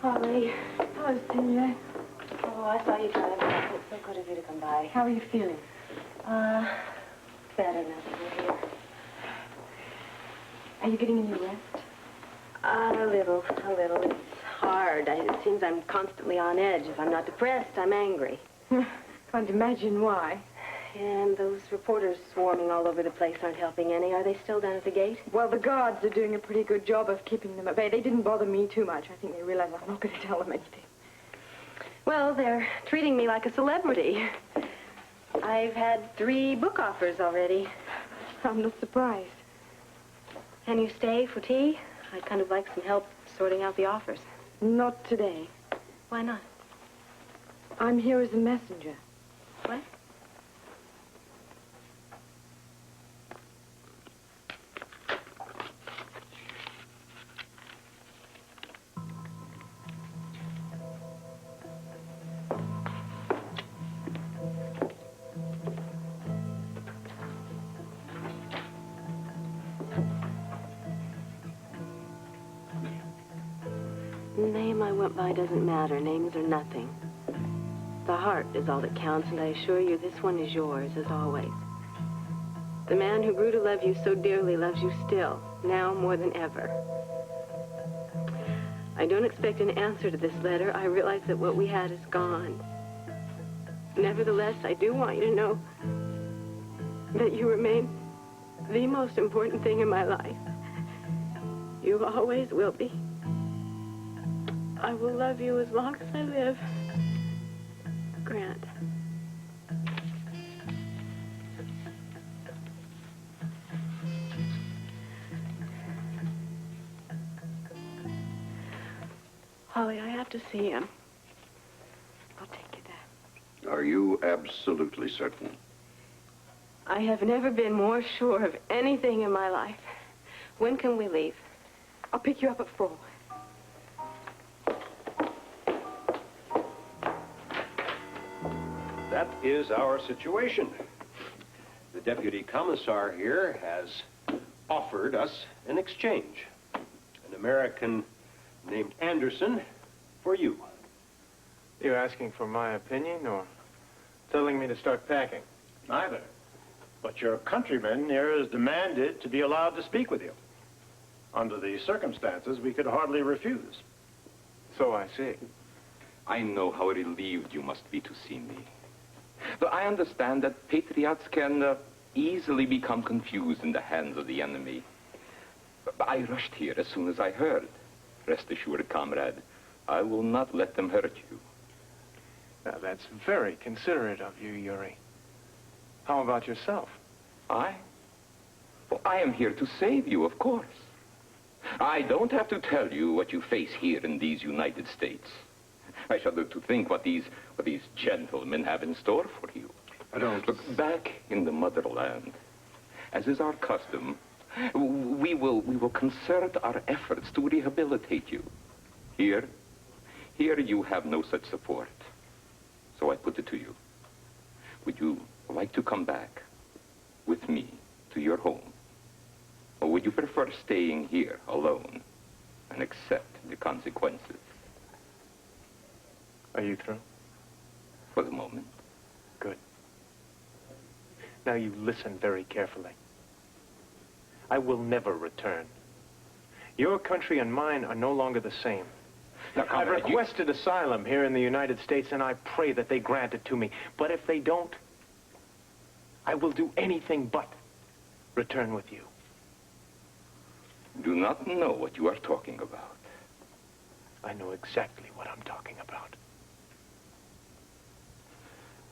Holly. Hello, Celia. Oh, I saw you driving. It's so good of you to come by. How are you feeling? Better now that you're here. Are you getting any rest? A little. It's hard. It seems I'm constantly on edge. If I'm not depressed, I'm angry. Can't imagine why. And those reporters swarming all over the place aren't helping any. Are they still down at the gate? Well, the guards are doing a pretty good job of keeping them at bay. They didn't bother me too much. I think they realize I'm not going to tell them anything. Well, they're treating me like a celebrity. I've had 3 book offers already. I'm not surprised. Can you stay for tea? I'd kind of like some help sorting out the offers. Not today. Why not? I'm here as a messenger. What? The name I went by doesn't matter. Names are nothing. The heart is all that counts, and I assure you this one is yours, as always. The man who grew to love you so dearly loves you still, now more than ever. I don't expect an answer to this letter. I realize that what we had is gone. Nevertheless, I do want you to know that you remain the most important thing in my life. You always will be. I will love you as long as I live. Grant. Holly, I have to see him. I'll take you there. Are you absolutely certain? I have never been more sure of anything in my life. When can we leave? I'll pick you up at 4. That is our situation. The deputy commissar here has offered us an exchange. An American named Anderson for you. You asking for my opinion or telling me to start packing? Neither. But your countryman here has demanded to be allowed to speak with you. Under the circumstances, we could hardly refuse. So I see. I know how relieved you must be to see me. Though I understand that patriots can easily become confused in the hands of the enemy. I rushed here as soon as I heard. Rest assured, comrade, I will not let them hurt you. Now, that's very considerate of you, Yuri. How about yourself? I? Well, I am here to save you, of course. I don't have to tell you what you face here in these United States. I shudder to think what these gentlemen have in store for you. I don't... Look, back in the motherland, as is our custom, we will concert our efforts to rehabilitate you. Here you have no such support. So I put it to you. Would you like to come back with me to your home? Or would you prefer staying here alone and accept the consequences? Are you through? For the moment. Good. Now you listen very carefully. I will never return. Your country and mine are no longer the same. Now, I've comrade, requested asylum here in the United States, and I pray that they grant it to me. But if they don't, I will do anything but return with you. Do not know what you are talking about. I know exactly what I'm talking about.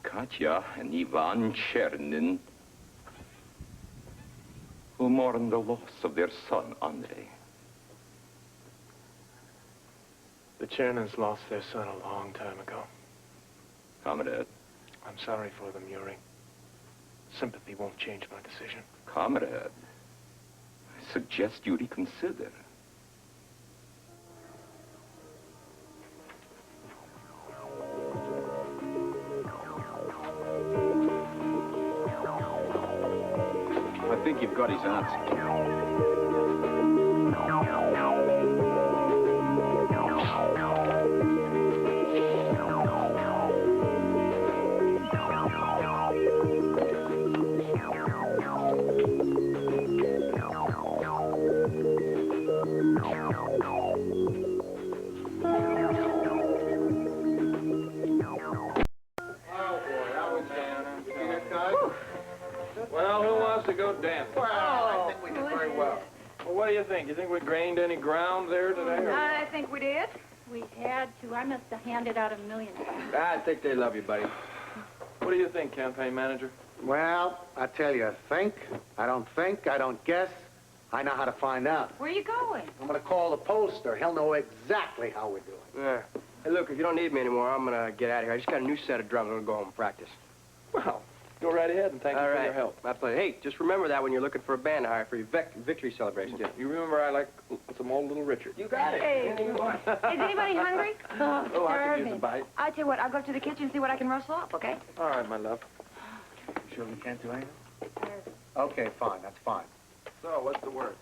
Katya and Ivan Chernin, who mourn the loss of their son, Andrei. The Chernins lost their son a long time ago. Comrade. I'm sorry for them, Yuri. Sympathy won't change my decision. Comrade, I suggest you reconsider. I think you've got his answer. Well, who wants to go dancing? Well, I think we did very well. Well, what do you think? You think we gained any ground there today? Or... I think we did. We had to. I must have handed out $1 million. I think they love you, buddy. What do you think, campaign manager? Well, I tell you, I don't guess. I know how to find out. Where are you going? I'm going to call the pollster. He'll know exactly how we're doing. Yeah. Hey, look, if you don't need me anymore, I'm going to get out of here. I just got a new set of drums. I'm going to go home and practice. Well, go right ahead, and thank you for your help. My pleasure. Hey, just remember that when you're looking for a band to hire for your victory celebration. Yeah, you remember I like some old Little Richard. You got it. Hey. Is anybody hungry? Oh, I could use a bite. I'll tell you what, I'll go to the kitchen and see what I can rustle up, okay? All right, my love. Sure we can't do anything? Okay, fine. That's fine. So, what's the word?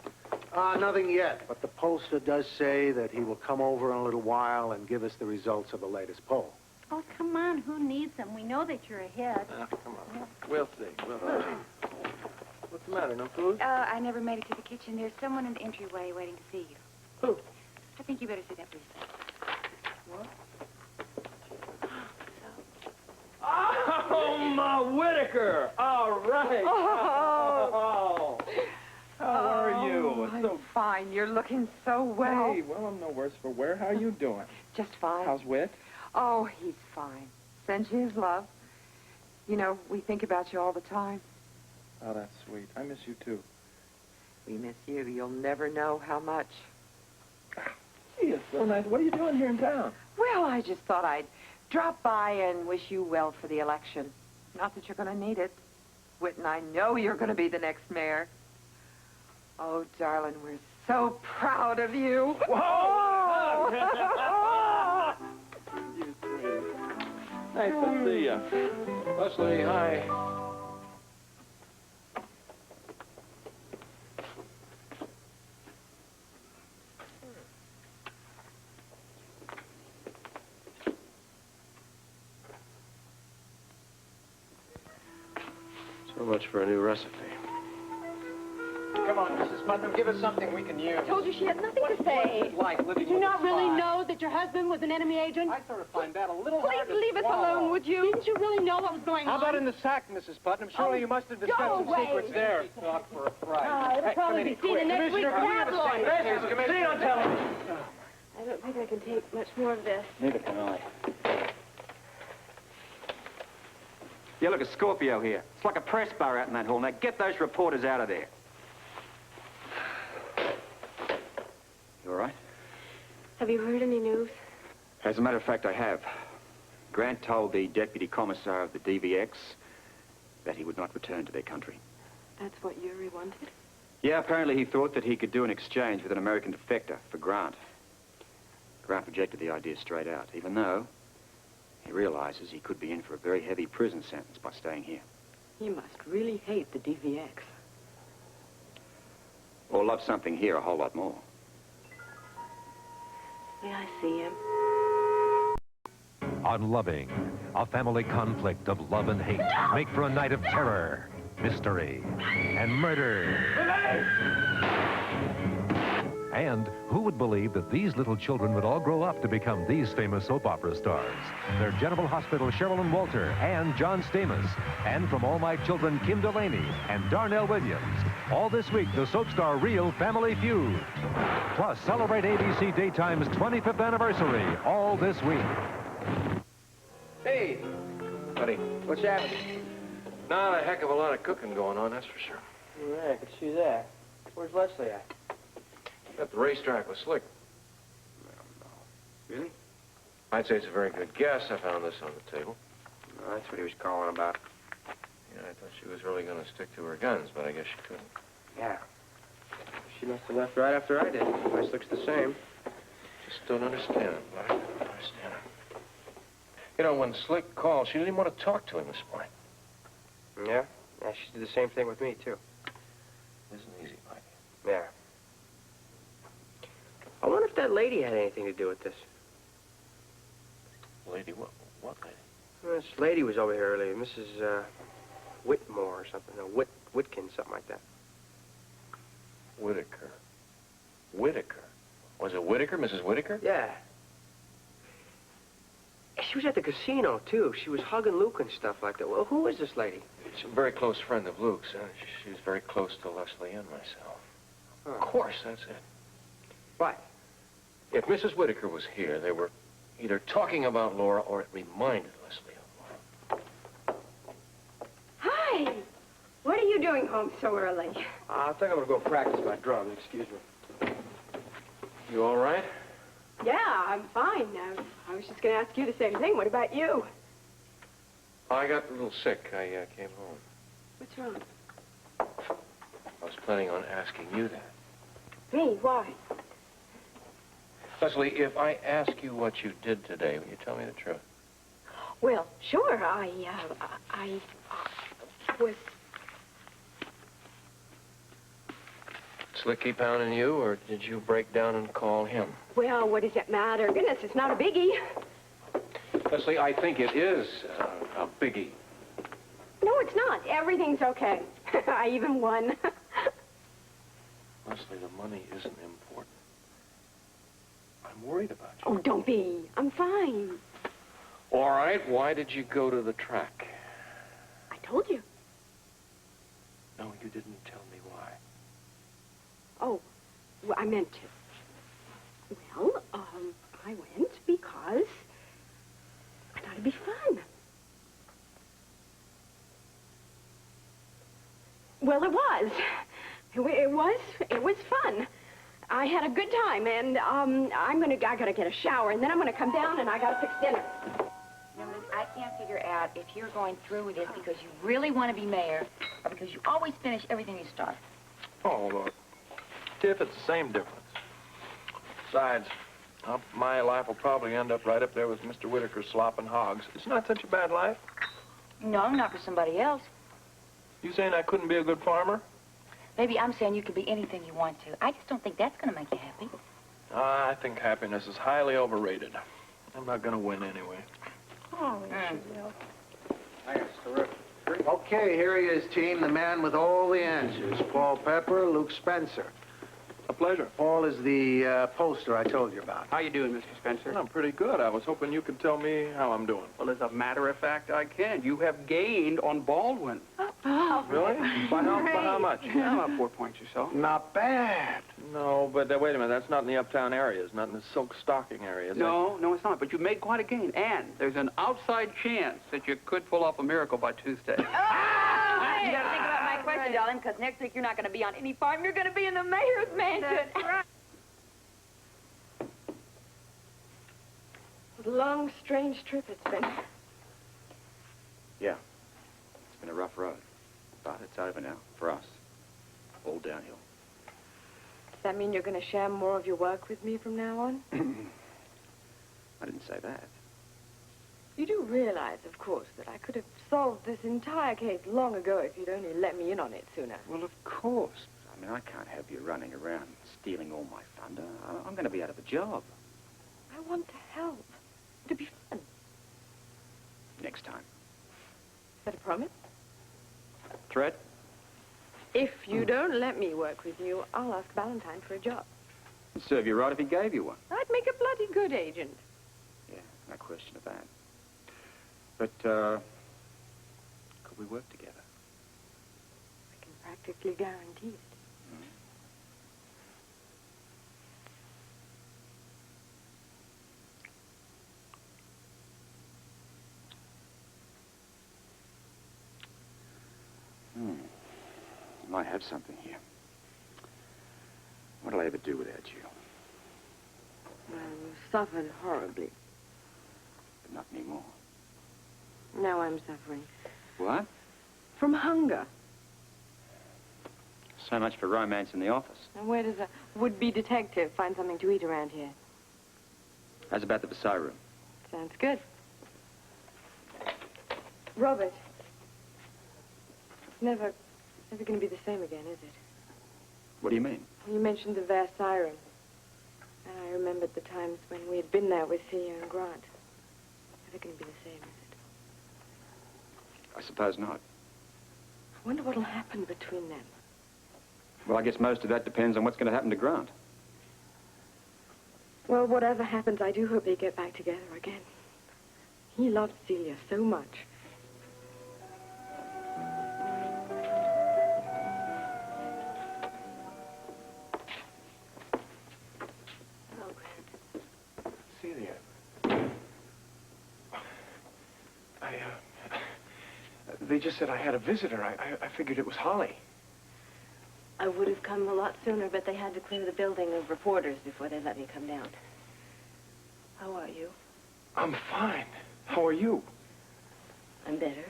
Nothing yet, but the pollster does say that he will come over in a little while and give us the results of the latest poll. Oh, come on. Who needs them? We know that you're ahead. Come on. We'll see. We'll see. What's the matter? No food? I never made it to the kitchen. There's someone in the entryway waiting to see you. Who? I think you better sit up, please. What? Oh, my Whittaker! All right. Oh. How are you? I'm so fine. You're looking so well. Hey, well, I'm no worse for wear. How you doing? Just fine. How's Whit? Oh, he's fine. Sends you his love. You know, we think about you all the time. Oh, that's sweet. I miss you, too. We miss you. You'll never know how much. Gee, it's so nice. What are you doing here in town? Well, I just thought I'd drop by and wish you well for the election. Not that you're going to need it. Whit and I know you're going to be the next mayor. Oh, darling, we're so proud of you. Whoa! You sweet. Nice to see you. Lesley, hi. So much for a new recipe. Come on, Mrs. Putnam, give us something we can use. I told you she had nothing to say. Did you not really know that your husband was an enemy agent? I sort of find that a little hard Please to leave us swallow. alone, would you? Didn't you really know what was going How on? about in the sack, Mrs. Putnam? Surely you must have discussed some away. secrets there. Talk for a price. It'll probably be seen in next week's tabloid. Commissioner, tell him. I don't think I can take much more of this. Neither can I. Yeah, look, it's Scorpio here. It's like a press bar out in that hall. Now, get those reporters out of there. You all right? Have you heard any news? As a matter of fact, I have. Grant told the deputy commissar of the DVX that he would not return to their country. That's what Yuri wanted? Yeah, apparently he thought that he could do an exchange with an American defector for Grant. Grant rejected the idea straight out, even though he realizes he could be in for a very heavy prison sentence by staying here. He must really hate the DVX. Or love something here a whole lot more. May I see him? Unloving, a family conflict of love and hate make for a night of terror, mystery, and murder. And who would believe that these little children would all grow up to become these famous soap opera stars? They're General Hospital Cheryl and Walter and John Stamos. And from All My Children, Kim Delaney and Darnell Williams. All this week, the soap star Real Family Feud. Plus, celebrate ABC Daytime's 25th anniversary all this week. Hey, Buddy, what's happening? not a heck of a lot of cooking going on, that's for sure. Yeah, I could see that. Where's Lesley at? At the racetrack with Slick. Really? I'd say it's a very good guess. I found this on the table. No, that's what he was calling about. Yeah, I thought she was really going to stick to her guns, but I guess she couldn't. Yeah. She must have left right after I did. My Slick's the same. Just don't understand it, Black. I don't understand it. You know, when Slick called, she didn't even want to talk to him this morning. Yeah? Yeah, she did the same thing with me, too. It isn't easy, Mike. Yeah. I wonder if that lady had anything to do with this. Lady, what lady? Well, this lady was over here earlier, Mrs. Whitmore or something. No, Whitkin, something like that. Whittaker. Whittaker. Was it Whittaker, Mrs. Whittaker? Yeah. She was at the casino, too. She was hugging Luke and stuff like that. Well, who is this lady? She's a very close friend of Luke's. She was very close to Lesley and myself. Huh. Of course, that's it. What? If Mrs. Whittaker was here, they were either talking about Laura or it reminded Lesley of Laura. Hi. What are you doing home so early? I think I'm going to go practice my drum. Excuse me. You all right? Yeah, I'm fine. I was just going to ask you the same thing. What about you? I got a little sick. I came home. What's wrong? I was planning on asking you that. Me? Why? Lesley, if I ask you what you did today, will you tell me the truth? Well, sure. I was... Slick keep pounding you, or did you break down and call him? Well, what does that matter? Goodness, it's not a biggie. Lesley, I think it is a biggie. No, it's not. Everything's okay. I even won. Lesley, the money isn't important. I'm worried about you. Oh, don't be. I'm fine. All right, why did you go to the track? I told you. No, you didn't tell me why. Oh, well, I meant to. Well, I went because I thought it'd be fun. Well, it was. It was fun. I had a good time, and I gotta get a shower, and then I'm gonna come down and I gotta fix dinner. Now, Liz, I can't figure out if you're going through with this because you really want to be mayor or because you always finish everything you start. Oh, look. Tiff, it's the same difference. Besides, my life will probably end up right up there with Mr. Whittaker's slopping hogs. It's not such a bad life. No, not for somebody else. You saying I couldn't be a good farmer? Maybe I'm saying you can be anything you want to. I just don't think that's going to make you happy. I think happiness is highly overrated. I'm not going to win anyway. Oh, yes, you will. Thanks, terrific. Okay, here he is, team, the man with all the answers. Paul Pepper, Luke Spencer. A pleasure. Paul is the poster I told you about. How you doing, Mr. Spencer? Well, I'm pretty good. I was hoping you could tell me how I'm doing. Well, as a matter of fact, I can. You have gained on Baldwin. Oh, really? By how much? About 4 points or so. Not bad. No, but wait a minute. That's not in the uptown areas, not in the silk stocking areas. No, it's not. But you made quite a gain. And there's an outside chance that you could pull off a miracle by Tuesday. You got to think about my question, darling, because next week you're not going to be on any farm. You're going to be in the mayor's mansion. What a long, strange trip it's been. Yeah. It's been a rough road. But it's over now, for us. All downhill. Does that mean you're going to share more of your work with me from now on? I didn't say that. You do realize, of course, that I could have solved this entire case long ago if you'd only let me in on it sooner. Well, of course. I mean, I can't have you running around stealing all my thunder. I'm going to be out of a job. I want to help. It'll be fun. Next time. Is that a promise? Threat? If you don't let me work with you, I'll ask Valentine for a job. It'd serve you right if he gave you one. I'd make a bloody good agent. Yeah, no question of that. But, could we work together? I can practically guarantee it. I might have something here. What'll I ever do without you? Well, you suffered horribly. But not anymore. Now I'm suffering. What? From hunger. So much for romance in the office. And where does a would-be detective find something to eat around here? How's about the Versailles room? Sounds good. Robert. It's never going to be the same again, is it? What do you mean? You mentioned the Versailles room. And I remembered the times when we had been there with Celia and Grant. Never going to be the same, is it? I suppose not. I wonder what'll happen between them. Well, I guess most of that depends on what's going to happen to Grant. Well, whatever happens, I do hope they get back together again. He loved Celia so much. Hello, Grant. Celia. They just said I had a visitor. I figured it was Holly. I would have come a lot sooner, but they had to clear the building of reporters before they let me come down. How are you? I'm fine. How are you? I'm better.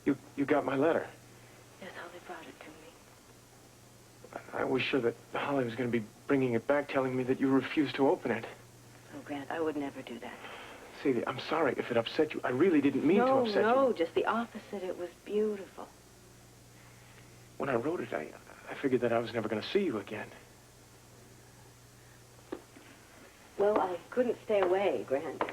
You got my letter? Yes, Holly brought it to me. I was sure that Holly was going to be bringing it back, telling me that you refused to open it. Oh, Grant, I would never do that. Celia, I'm sorry if it upset you. I really didn't mean to upset you. No, just the opposite. It was beautiful. When I wrote it, I figured that I was never going to see you again. Well, I couldn't stay away, Grant.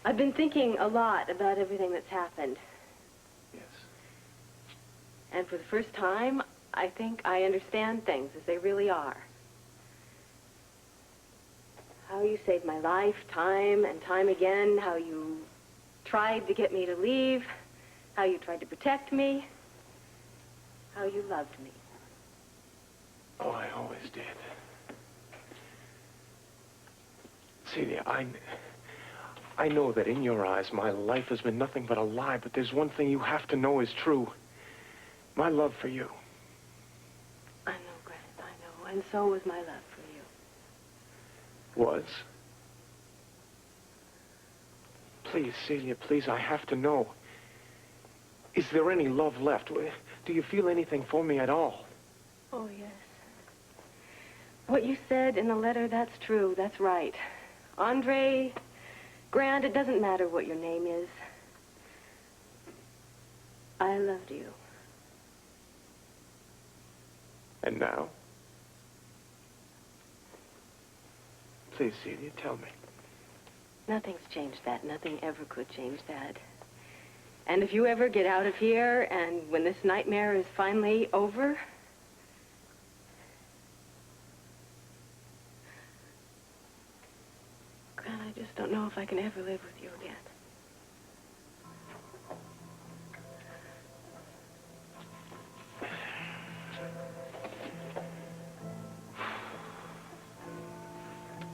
I've been thinking a lot about everything that's happened. Yes. And for the first time, I think I understand things as they really are. How you saved my life time and time again, how you tried to get me to leave, how you tried to protect me, how you loved me. Oh, I always did. Celia, I know that in your eyes my life has been nothing but a lie, but there's one thing you have to know is true. My love for you. I know, Grant, I know. And so was my love for you. Was? Please, Celia, please, I have to know. Is there any love left? Do you feel anything for me at all? Oh, yes. What you said in the letter, that's true. That's right. Andre, Grant, it doesn't matter what your name is. I loved you. And now? Please, Celia, tell me. Nothing's changed that. Nothing ever could change that. And if you ever get out of here, and when this nightmare is finally over, Grant, I just don't know if I can ever live with you again.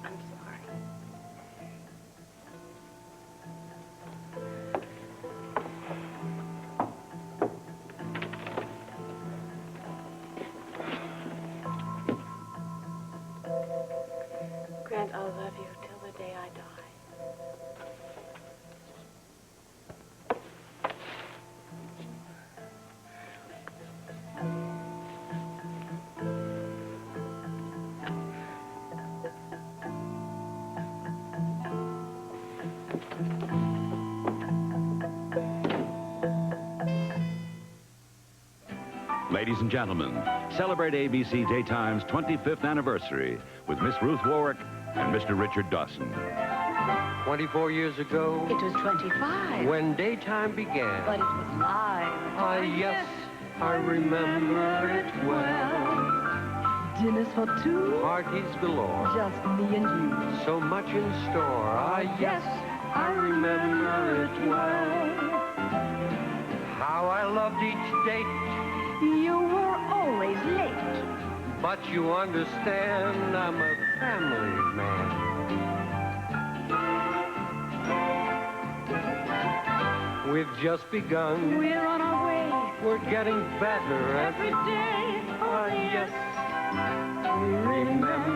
I'm sorry. Grant, I'll love you till the day I die. Ladies and gentlemen, celebrate ABC Daytime's 25th anniversary with Miss Ruth Warwick and Mr. Richard Dawson. 24 years ago. It was 25. When daytime began. But it was live. Ah, yes, I remember it well. Dinners for two. Parties galore. Just me and you. So much in store. Ah, yes, I remember it well. How I loved each date. You were always late. But you understand, I'm a family man. We've just begun. We're on our way. We're getting better every day. Ah, yes, we remember